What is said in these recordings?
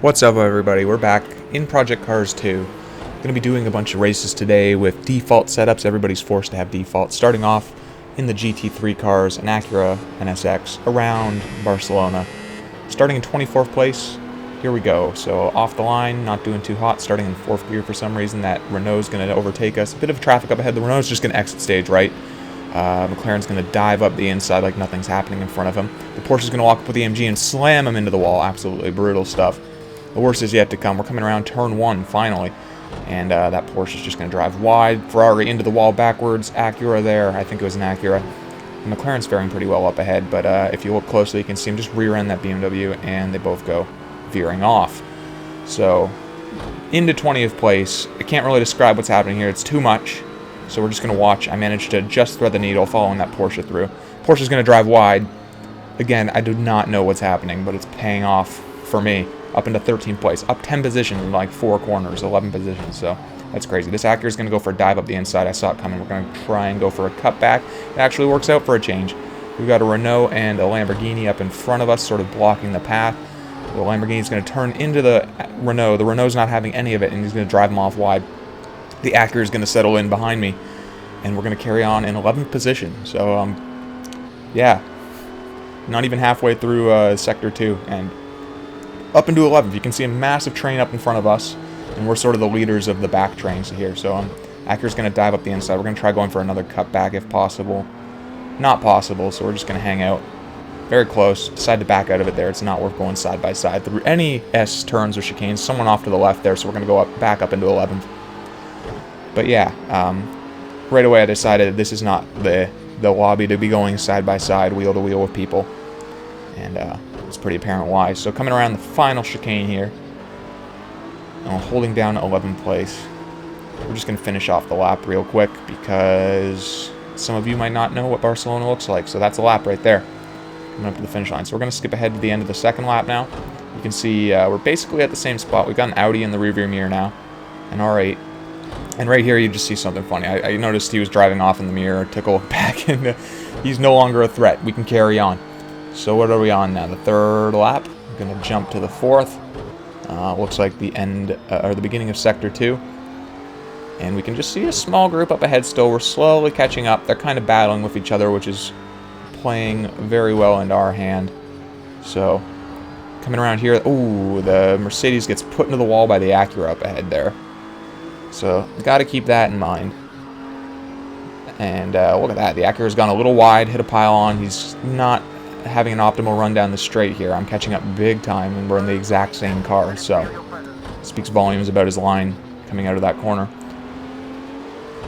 What's up, everybody? We're back in Project Cars 2. Going to be doing a bunch of races today with default setups. Everybody's forced to have default. Starting off in the GT3 cars, an Acura NSX, around Barcelona. Starting in 24th place, here we go. So off the line, not doing too hot, starting in 4th gear for some reason. That Renault's going to overtake us. A bit of traffic up ahead. The Renault's just going to exit stage right. McLaren's going to dive up the inside like nothing's happening in front of him. The Porsche's going to walk up with the AMG and slam him into the wall. Absolutely brutal stuff. The worst is yet to come. We're coming around turn 1, finally. And that Porsche is just going to drive wide. Ferrari into the wall backwards. Acura there. I think it was an Acura. And McLaren's faring pretty well up ahead. But if you look closely, you can see him just rear-end that BMW. And they both go veering off. So, into 20th place. I can't really describe what's happening here. It's too much. So we're just going to watch. I managed to just thread the needle following that Porsche through. Porsche's going to drive wide. Again, I do not know what's happening. But it's paying off for me. Up into 13th place, up 10 positions in like 4 corners, 11 positions, so that's crazy. This Acura is going to go for a dive up the inside. I saw it coming. We're going to try and go for a cutback. It actually works out for a change. We've got a Renault and a Lamborghini up in front of us, sort of blocking the path. The Lamborghini is going to turn into the Renault. The Renault's not having any of it, and he's going to drive them off wide. The Acura is going to settle in behind me, and we're going to carry on in 11th position. So, yeah, not even halfway through Sector 2, and up into 11th. You can see a massive train up in front of us, and we're sort of the leaders of the back trains here. So Acura's going to dive up the inside. We're going to try going for another cutback if possible. Not possible, so we're just going to hang out. Very close. Decide to back out of it there. It's not worth going side by side through any S turns or chicanes. Someone off to the left there, so we're going to go back up into 11th. But yeah, right away I decided this is not the lobby to be going side by side, wheel to wheel with people. And it's pretty apparent why. So coming around the final chicane here, and holding down 11th place. We're just going to finish off the lap real quick because some of you might not know what Barcelona looks like. So that's a lap right there, coming up to the finish line. So we're going to skip ahead to the end of the second lap now. You can see we're basically at the same spot. We've got an Audi in the rearview mirror now, an R8. And right here you just see something funny. I noticed he was driving off in the mirror, took a look back, and he's no longer a threat. We can carry on. So what are we on now? The third lap. I'm going to jump to the fourth. Looks like the end or the beginning of Sector 2. And we can just see a small group up ahead still. We're slowly catching up. They're kind of battling with each other, which is playing very well into our hand. So coming around here. Ooh, the Mercedes gets put into the wall by the Acura up ahead there. So got to keep that in mind. And look at that. The Acura's gone a little wide, hit a pile-on. He's not having an optimal run down the straight here. I'm catching up big time, and we're in the exact same car, so speaks volumes about his line coming out of that corner.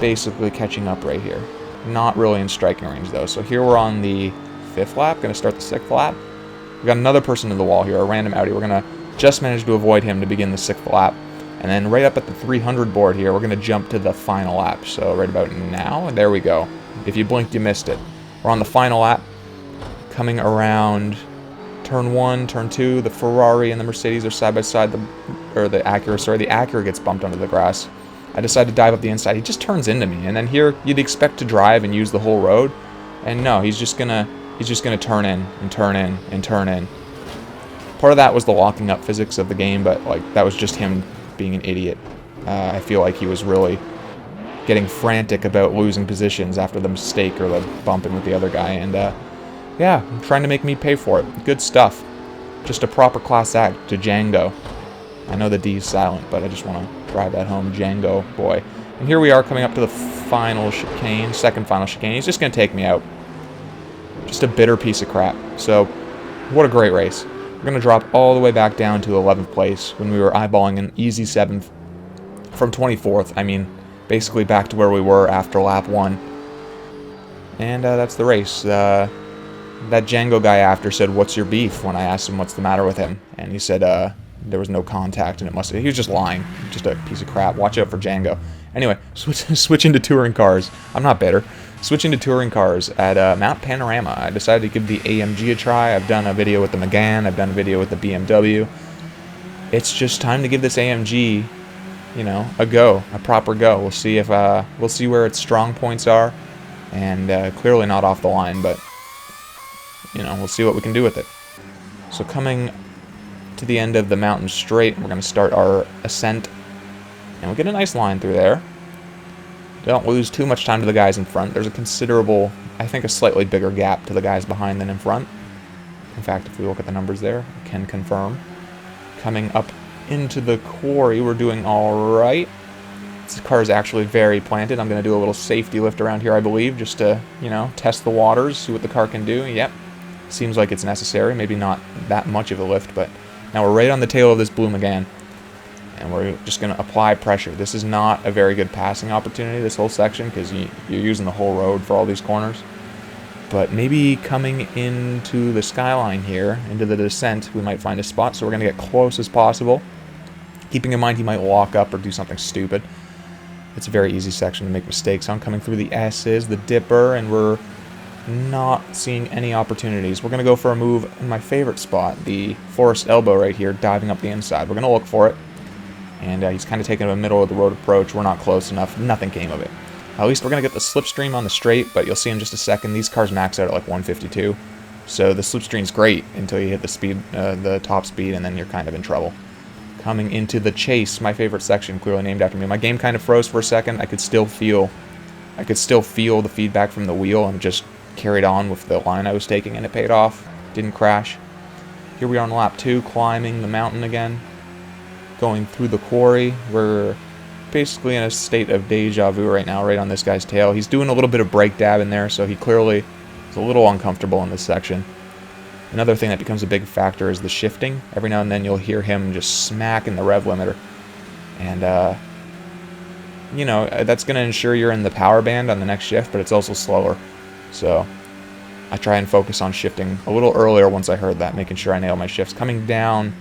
Basically catching up right here. Not really in striking range, though. So here we're on the 5th lap. Going to start the 6th lap. We've got another person in the wall here, a random Audi. We're going to just manage to avoid him to begin the 6th lap. And then right up at the 300 board here, we're going to jump to the final lap. So right about now, and there we go. If you blinked, you missed it. We're on the final lap. Coming around turn 1, turn 2, the Ferrari and the Mercedes are side by side. The Acura gets bumped under the grass. I decide to dive up the inside. He just turns into me, and then here you'd expect to drive and use the whole road, and no, he's just gonna turn in and turn in and turn in. Part of that was the locking up physics of the game, but like that was just him being an idiot. I feel like he was really getting frantic about losing positions after the mistake or the bumping with the other guy, and yeah, trying to make me pay for it. Good stuff. Just a proper class act to Django. I know the D is silent, but I just want to drive that home. Django, boy. And here we are coming up to the final chicane, second final chicane. He's just going to take me out. Just a bitter piece of crap. So, what a great race. We're going to drop all the way back down to 11th place when we were eyeballing an easy 7th from 24th. I mean, basically back to where we were after lap 1. And that's the race. That Django guy after said, "What's your beef?" when I asked him what's the matter with him. And he said there was no contact, and he was just lying. Just a piece of crap. Watch out for Django. Anyway, switching to touring cars. I'm not bitter. Switching to touring cars at Mount Panorama. I decided to give the AMG a try. I've done a video with the Megane. I've done a video with the BMW. It's just time to give this AMG, you know, a go, a proper go. We'll see if we'll see where its strong points are, and clearly not off the line, but you know, we'll see what we can do with it. So coming to the end of the mountain straight. We're going to start our ascent. And we get a nice line through there. Don't lose too much time to the guys in front. There's a considerable, I think a slightly bigger gap to the guys behind than in front. In fact, if we look at the numbers there, I can confirm. Coming up into the quarry, we're doing all right. This car is actually very planted. I'm going to do a little safety lift around here, I believe, just to, you know, test the waters, see what the car can do. Yep, seems like it's necessary. Maybe not that much of a lift, but now we're right on the tail of this Bloom again. And we're just going to apply pressure. This is not a very good passing opportunity, this whole section, because you're using the whole road for all these corners. But maybe coming into the skyline here, into the descent, we might find a spot. So we're going to get close as possible. Keeping in mind he might walk up or do something stupid. It's a very easy section to make mistakes on. Coming through the S's, the Dipper, and we're not seeing any opportunities. We're going to go for a move in my favorite spot, the Forest Elbow right here, diving up the inside. We're going to look for it. And he's kind of taking a middle-of-the-road approach. We're not close enough. Nothing came of it. At least we're going to get the slipstream on the straight, but you'll see in just a second, these cars max out at like 152. So the slipstream's great until you hit the speed, the top speed, and then you're kind of in trouble. Coming into the Chase, my favorite section, clearly named after me. My game kind of froze for a second. I could still feel the feedback from the wheel, and just carried on with the line I was taking, and it paid off. Didn't crash. Here we are on lap 2, climbing the mountain again. Going through the quarry. We're basically in a state of deja vu right now, right on this guy's tail. He's doing a little bit of brake dab in there, so he clearly is a little uncomfortable in this section. Another thing that becomes a big factor is the shifting. Every now and then you'll hear him just smacking the rev limiter. And, you know, that's going to ensure you're in the power band on the next shift, but it's also slower. So I try and focus on shifting a little earlier once I heard that, making sure I nail my shifts. Coming down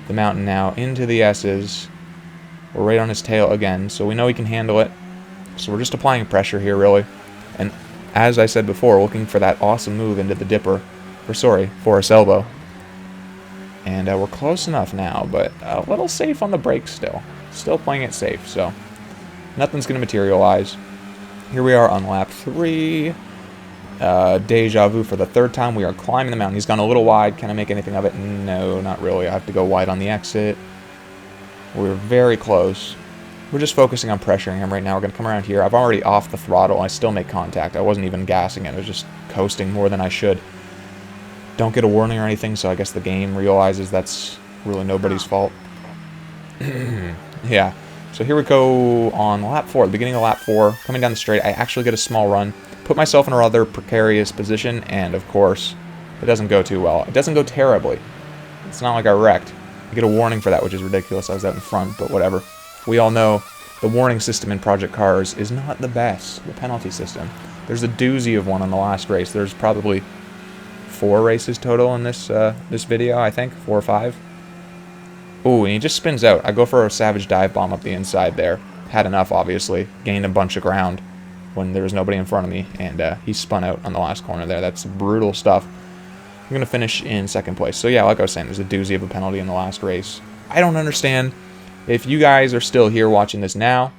the mountain now into the S's. We're right on his tail again, so we know he can handle it. So we're just applying pressure here, really. And as I said before, looking for that awesome move into the Dipper. Forest Elbow. And we're close enough now, but a little safe on the brakes still. Still playing it safe, so nothing's going to materialize. Here we are on lap 3. Deja vu for the third time. We are climbing the mountain. He's gone a little wide. Can I make anything of it? No, not really. I have to go wide on the exit. We're very close. We're just focusing on pressuring him right now. We're going to come around here. I've already off the throttle. I still make contact. I wasn't even gassing it. I was just coasting more than I should. Don't get a warning or anything, so I guess the game realizes that's really nobody's fault. Yeah. So here we go on lap 4, the beginning of lap 4. Coming down the straight, I actually get a small run. Put myself in a rather precarious position, and of course, it doesn't go too well. It doesn't go terribly. It's not like I wrecked. I get a warning for that, which is ridiculous. I was out in front, but whatever. We all know the warning system in Project Cars is not the best, the penalty system. There's a doozy of one on the last race. There's probably 4 races total in this this video, I think. 4 or 5. Ooh, and he just spins out. I go for a savage dive bomb up the inside there. Had enough, obviously. Gained a bunch of ground when there was nobody in front of me, and he spun out on the last corner there. That's brutal stuff. I'm going to finish in 2nd place. So yeah, like I was saying, there's a doozy of a penalty in the last race. I don't understand. If you guys are still here watching this now,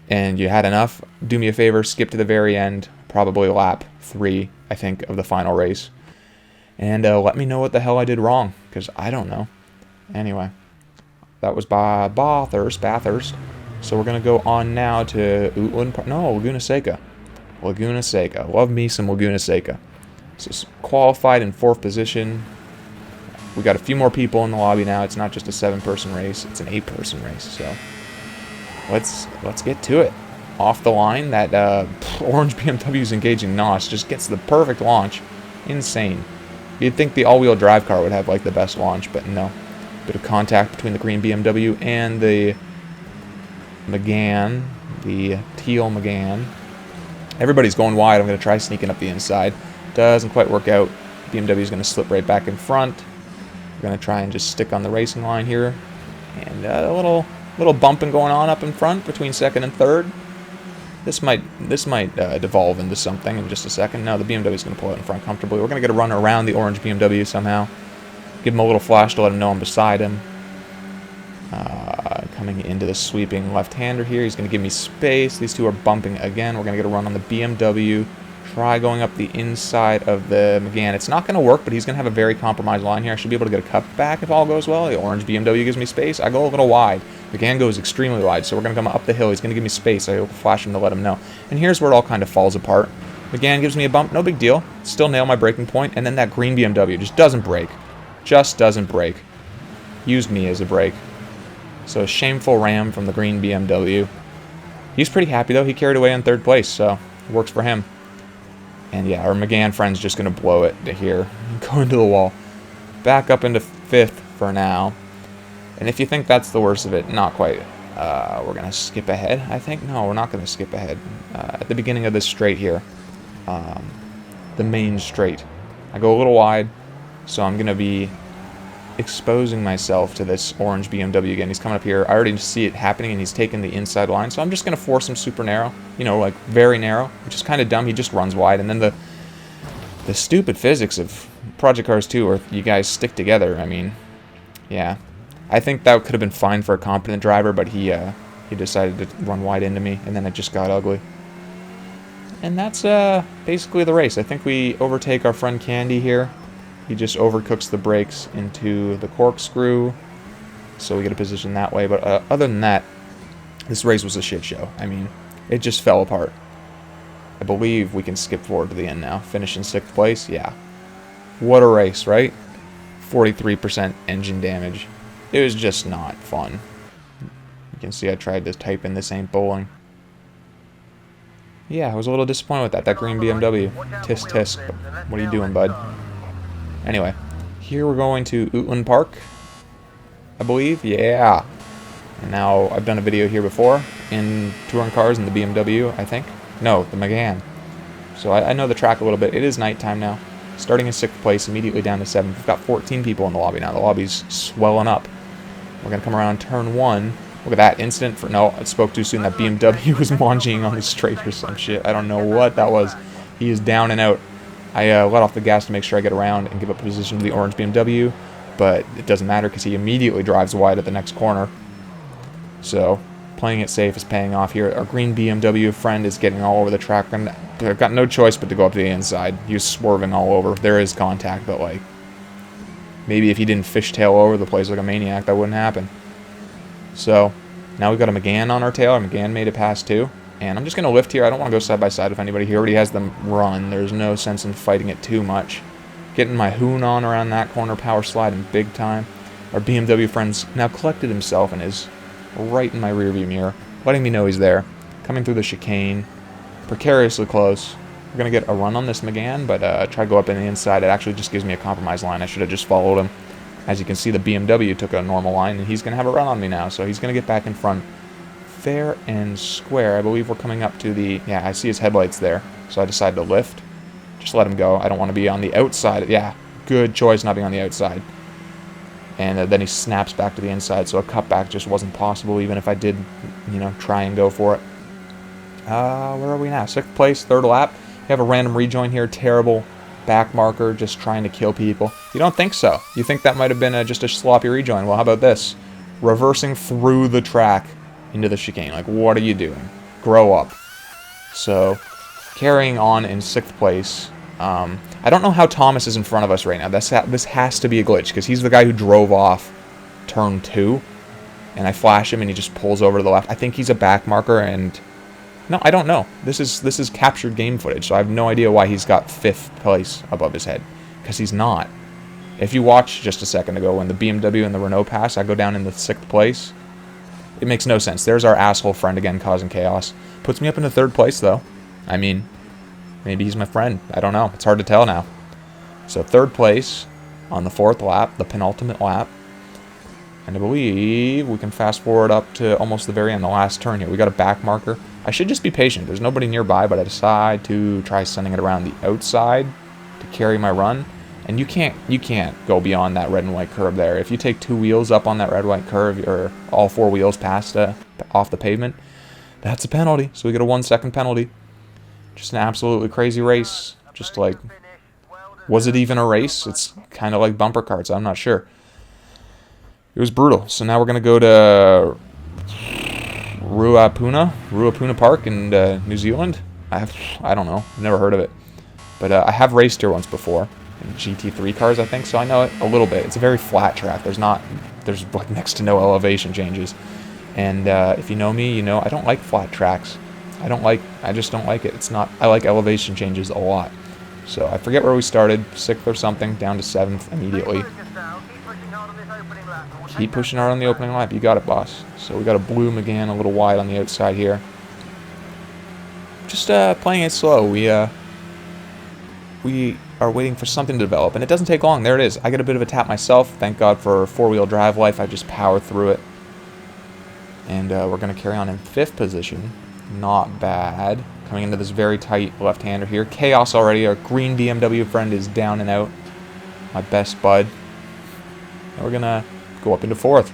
and you had enough, do me a favor, skip to the very end, probably lap 3, I think, of the final race. And let me know what the hell I did wrong, because I don't know. Anyway, that was by Bathurst. So we're going to go on now to Utland Park. No, Laguna Seca. Laguna Seca. Love me some Laguna Seca. So qualified in 4th position. We got a few more people in the lobby now. It's not just a 7-person race. It's an 8-person race. So let's get to it. Off the line, that orange BMW is engaging NOS. Just gets the perfect launch. Insane. You'd think the all-wheel drive car would have like the best launch, but no. Bit of contact between the green BMW and the Megane, the teal Megane. Everybody's going wide. I'm going to try sneaking up the inside. Doesn't quite work out. BMW is going to slip right back in front. We're going to try and just stick on the racing line here. And a little bumping going on up in front between 2nd and 3rd. This might devolve into something in just a second. No, the BMW is going to pull out in front comfortably. We're going to get a run around the orange BMW somehow. Give him a little flash to let him know I'm beside him. Coming into the sweeping left-hander here. He's going to give me space. These two are bumping again. We're going to get a run on the BMW. try going up the inside of the McGann. It's not going to work, but he's going to have a very compromised line here. I should be able to get a cut back if all goes well. The orange BMW gives me space. I go a little wide. McGann goes extremely wide, so we're going to come up the hill. He's going to give me space. I flash him to let him know. And here's where it all kind of falls apart. McGann gives me a bump. No big deal. Still nail my braking point. And then that green BMW just doesn't brake. Just doesn't brake. Used me as a brake. So a shameful ram from the green BMW. He's pretty happy, though. He carried away in 3rd place, so it works for him. And yeah, our McGann friend's just going to blow it to here. Go into the wall. Back up into 5th for now. And if you think that's the worst of it, not quite. We're going to skip ahead, I think. No, we're not going to skip ahead. At the beginning of this straight here. The main straight. I go a little wide, so I'm going to be exposing myself to this orange BMW again. He's coming up here. I already see it happening, and he's taking the inside line, so I'm just going to force him super narrow. You know, like very narrow, which is kind of dumb. He just runs wide, and then the stupid physics of Project Cars 2 where you guys stick together. I mean, yeah. I think that could have been fine for a competent driver, but he decided to run wide into me, and then it just got ugly. And that's basically the race. I think we overtake our friend Candy here. He just overcooks the brakes into the corkscrew, so we get a position that way. But other than that, this race was a shit show. I mean, it just fell apart. I believe we can skip forward to the end now. Finish in 6th place, yeah. What a race, right? 43% engine damage. It was just not fun. You can see I tried to type in "this ain't bowling." Yeah, I was a little disappointed with that. That green BMW. Tisk tisk. What are you doing, bud? Anyway, here we're going to Utland Park, I believe. Yeah. And now, I've done a video here before in touring cars in the BMW, I think. No, the McGann. So I know the track a little bit. It is nighttime now. Starting in 6th place, immediately down to 7th. We've got 14 people in the lobby now. The lobby's swelling up. We're going to come around turn 1. Look at that incident for... No, I spoke too soon. That BMW was mangying on the straight or some shit. I don't know what that was. He is down and out. I let off the gas to make sure I get around and give up position to the orange BMW, but it doesn't matter because he immediately drives wide at the next corner. So, playing it safe is paying off here. Our green BMW friend is getting all over the track, and I've got no choice but to go up to the inside. He was swerving all over. There is contact, but like, maybe if he didn't fishtail over the place like a maniac, that wouldn't happen. So, now we've got a McGann on our tail. Our McGann made it past too. And I'm just going to lift here. I don't want to go side by side with anybody. He already has them run. There's no sense in fighting it too much. Getting my hoon on around that corner, power sliding big time. Our BMW friend's now collected himself and is right in my rearview mirror, letting me know he's there. Coming through the chicane. Precariously close. We're going to get a run on this McGann, but try to go up in the inside. It actually just gives me a compromised line. I should have just followed him. As you can see, the BMW took a normal line, and he's going to have a run on me now, so he's going to get back in front. Fair and square. I believe we're coming up to the... Yeah, I see his headlights there, so I decided to lift. Just let him go. I don't want to be on the outside. Yeah, good choice not being on the outside. And then he snaps back to the inside, so a cutback just wasn't possible, even if I did, you know, try and go for it. Where are we now? 6th place, 3rd lap. We have a random rejoin here. Terrible back marker, just trying to kill people. You don't think so. You think that might have been just a sloppy rejoin. Well, how about this? Reversing through the track into the chicane. Like, what are you doing? Grow up. So, carrying on in 6th place. I don't know how Thomas is in front of us right now. This has to be a glitch, because he's the guy who drove off turn 2. And I flash him, and he just pulls over to the left. I think he's a back marker, and... No, I don't know. This is captured game footage, so I have no idea why he's got 5th place above his head. Because he's not. If you watch just a second ago, when the BMW and the Renault pass, I go down in the 6th place. It makes no sense. There's our asshole friend again causing chaos. Puts me up into 3rd place, though. I mean, maybe he's my friend. I don't know. It's hard to tell now. So 3rd place on the 4th lap, the penultimate lap. And I believe we can fast forward up to almost the very end, the last turn here. We got a back marker. I should just be patient. There's nobody nearby, but I decide to try sending it around the outside to carry my run. And you can't go beyond that red and white curve there. If you take 2 wheels up on that red white curve, or all 4 wheels past off the pavement, that's a penalty. So we get a 1-second penalty. Just an absolutely crazy race. Just like, was it even a race? It's kind of like bumper cars. I'm not sure. It was brutal. So now we're going to go to Ruakura Park in New Zealand. I don't know. I've never heard of it. But I have raced here once before in GT3 cars, I think, so I know it a little bit. It's a very flat track. There's like next to no elevation changes. And if you know me, you know I don't like flat tracks. I just don't like it. I like elevation changes a lot. So I forget where we started, 6th or something, down to 7th immediately. Keep pushing hard on the opening lap. You got it, boss. So we got a blue McGann a little wide on the outside here. Just playing it slow. We are waiting for something to develop, and it doesn't take long. There it is. I get a bit of a tap myself. Thank God for four-wheel drive life. I just power through it. And we're going to carry on in 5th position. Not bad. Coming into this very tight left-hander here. Chaos already. Our green BMW friend is down and out. My best bud. And we're going to go up into 4th.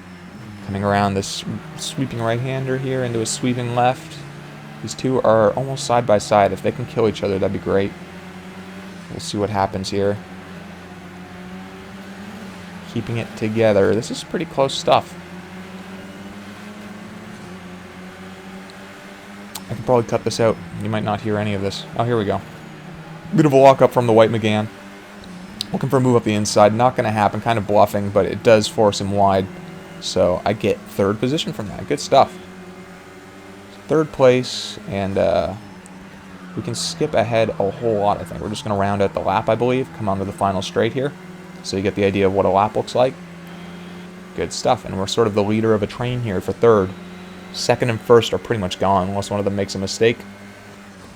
Coming around this sweeping right-hander here into a sweeping left. These two are almost side by side. If they can kill each other, that'd be great. We'll see what happens here. Keeping it together. This is pretty close stuff. I can probably cut this out. You might not hear any of this. Oh, here we go. Bit of a walk up from the white McGann. Looking for a move up the inside. Not going to happen. Kind of bluffing, but it does force him wide. So I get 3rd position from that. Good stuff. 3rd place, and we can skip ahead a whole lot, I think. We're just going to round out the lap, I believe. Come onto the final straight here. So you get the idea of what a lap looks like. Good stuff. And we're sort of the leader of a train here for 3rd. 2nd and 1st are pretty much gone unless one of them makes a mistake.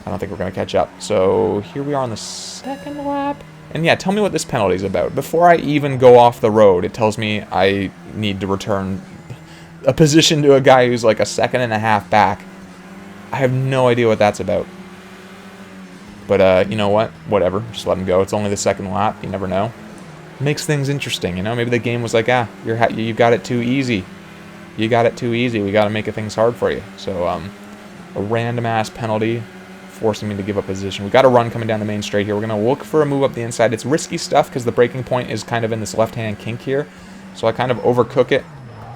I don't think we're going to catch up. So here we are on the 2nd lap. And yeah, tell me what this penalty is about. Before I even go off the road, it tells me I need to return a position to a guy who's like a 2.5 back. I have no idea what that's about. But you know what? Whatever. Just let him go. It's only the 2nd lap. You never know. Makes things interesting, you know? Maybe the game was like, you got it too easy. You got it too easy. We got to make things hard for you. So, a random-ass penalty forcing me to give up position. We got a run coming down the main straight here. We're going to look for a move up the inside. It's risky stuff because the braking point is kind of in this left-hand kink here. So I kind of overcook it.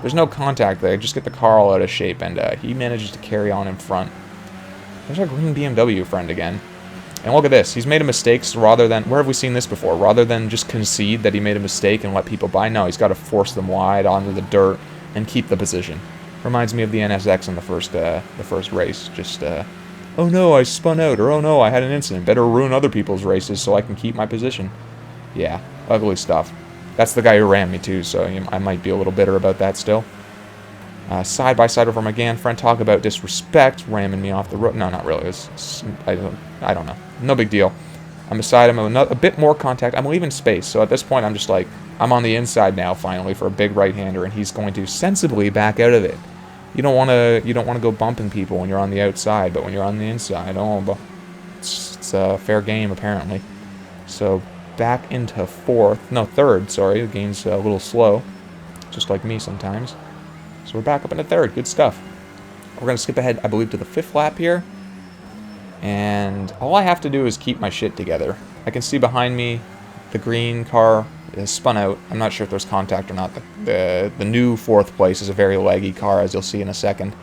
There's no contact there. Just get the car all out of shape, and he manages to carry on in front. There's our green BMW friend again. And look at this. He's made a mistake rather than... Where have we seen this before? Rather than just concede that he made a mistake and let people by. No, he's got to force them wide onto the dirt and keep the position. Reminds me of the NSX in the first race. Just, oh no, I spun out, or oh no, I had an incident. Better ruin other people's races so I can keep my position. Yeah, ugly stuff. That's the guy who ran me too, so I might be a little bitter about that still. Side by side over McGann. Friend, talk about disrespect, ramming me off the road. No, not really. I don't know. No big deal. I'm beside him. A bit more contact. I'm leaving space, so at this point I'm just like, I'm on the inside now finally for a big right-hander, and he's going to sensibly back out of it. You don't want to go bumping people when you're on the outside, but when you're on the inside, oh, it's a fair game apparently. So back into 4th, no 3rd. Sorry, the game's a little slow, just like me sometimes. So we're back up into 3rd. Good stuff. We're gonna skip ahead, I believe, to the 5th lap here, and all I have to do is keep my shit together. I can see behind me the green car is spun out. I'm not sure if there's contact or not. The new 4th place is a very laggy car, as you'll see in a second.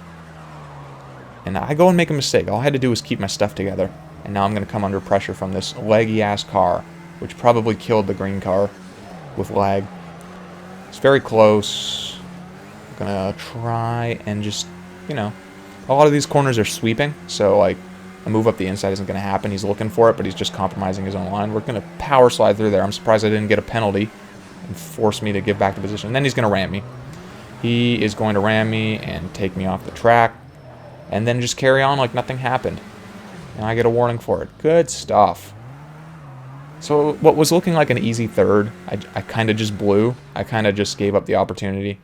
And I go and make a mistake. All I had to do was keep my stuff together. And now I'm going to come under pressure from this laggy-ass car, which probably killed the green car with lag. It's very close. I'm going to try and just, you know, a lot of these corners are sweeping, so, like, a move up the inside isn't going to happen. He's looking for it, but he's just compromising his own line. We're going to power slide through there. I'm surprised I didn't get a penalty and force me to give back the position. And then he's going to ram me. He is going to ram me and take me off the track, and then just carry on like nothing happened. And I get a warning for it. Good stuff. So what was looking like an easy 3rd, I kind of just blew. I kind of just gave up the opportunity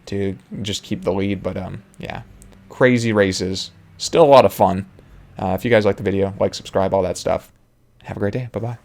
to just keep the lead. But, yeah, crazy races. Still a lot of fun. If you guys like the video, like, subscribe, all that stuff. Have a great day. Bye-bye.